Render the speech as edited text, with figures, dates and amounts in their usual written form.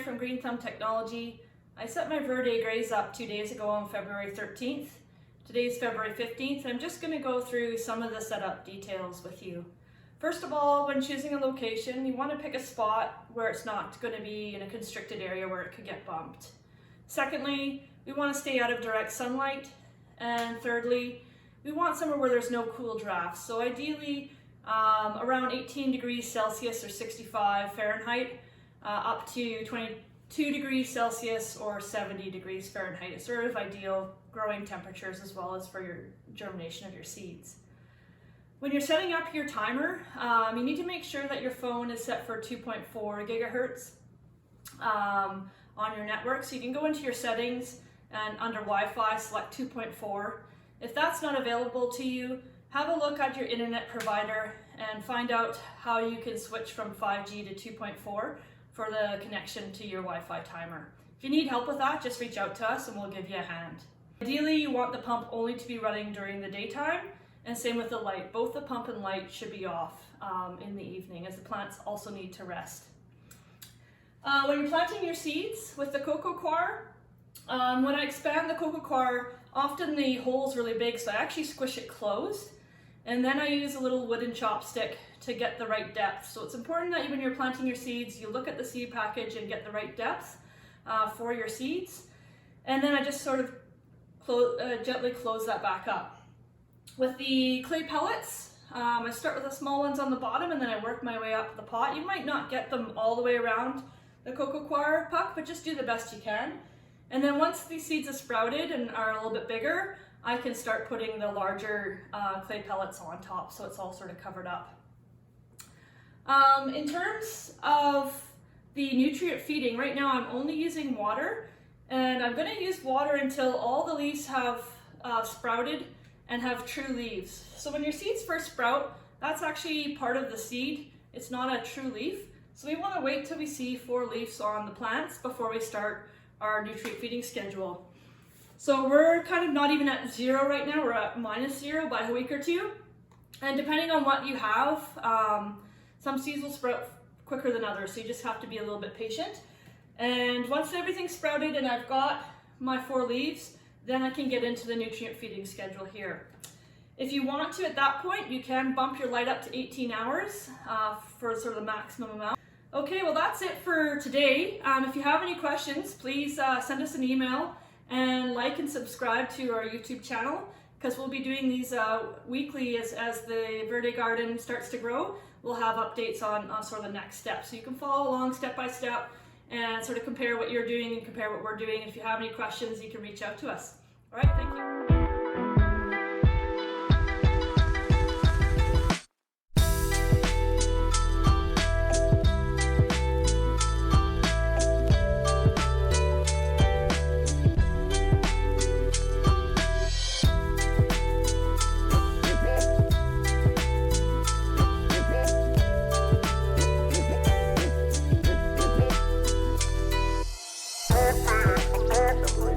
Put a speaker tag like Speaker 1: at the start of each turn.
Speaker 1: from Green Thumb Technology. I set my verde grays up 2 days ago on February 13th. Today's February 15th. I'm just going to go through some of the setup details with you. First of all, when choosing a location, you want to pick a spot where it's not going to be in a constricted area where it could get bumped. Secondly, we want to stay out of direct sunlight. And thirdly, we want somewhere where there's no cool drafts. So ideally, around 18 degrees Celsius or 65 Fahrenheit, up to 22 degrees Celsius or 70 degrees Fahrenheit is sort of ideal growing temperatures as well as for your germination of your seeds. When you're setting up your timer, you need to make sure that your phone is set for 2.4 gigahertz on your network. So you can go into your settings and under Wi-Fi select 2.4. If that's not available to you, have a look at your internet provider and find out how you can switch from 5G to 2.4 for the connection to your Wi-Fi timer. If you need help with that, just reach out to us and we'll give you a hand. Ideally, you want the pump only to be running during the daytime, and same with the light. Both the pump and light should be off in the evening, as the plants also need to rest. When you're planting your seeds with the coco coir, when I expand the coco coir, often the hole's really big, so I actually squish it closed, and then I use a little wooden chopstick to get the right depth. So it's important that when you're planting your seeds, you look at the seed package and get the right depth for your seeds, and then I just sort of gently close that back up. With the clay pellets, I start with the small ones on the bottom and then I work my way up the pot. You might not get them all the way around the coco coir puck, but just do the best you can. And then once these seeds have sprouted and are a little bit bigger, I can start putting the larger clay pellets on top so it's all sort of covered up. In terms of the nutrient feeding, right now I'm only using water, and I'm going to use water until all the leaves have sprouted and have true leaves. So when your seeds first sprout, that's actually part of the seed. It's not a true leaf. So we want to wait till we see 4 leaves on the plants before we start our nutrient feeding schedule. So we're kind of not even at 0 right now, we're at -0 by a week or 2. And depending on what you have, some seeds will sprout quicker than others, so you just have to be a little bit patient. And once everything's sprouted and I've got my 4 leaves, then I can get into the nutrient feeding schedule here. If you want to at that point, you can bump your light up to 18 hours for sort of the maximum amount. Okay, well that's it for today. If you have any questions, please send us an email and like and subscribe to our YouTube channel, because we'll be doing these weekly as the verde-Garden starts to grow. We'll have updates on sort of the next steps. So you can follow along step by step and sort of compare what you're doing and compare what we're doing. If you have any questions, you can reach out to us. All right, thank you.
Speaker 2: Verde-Garden.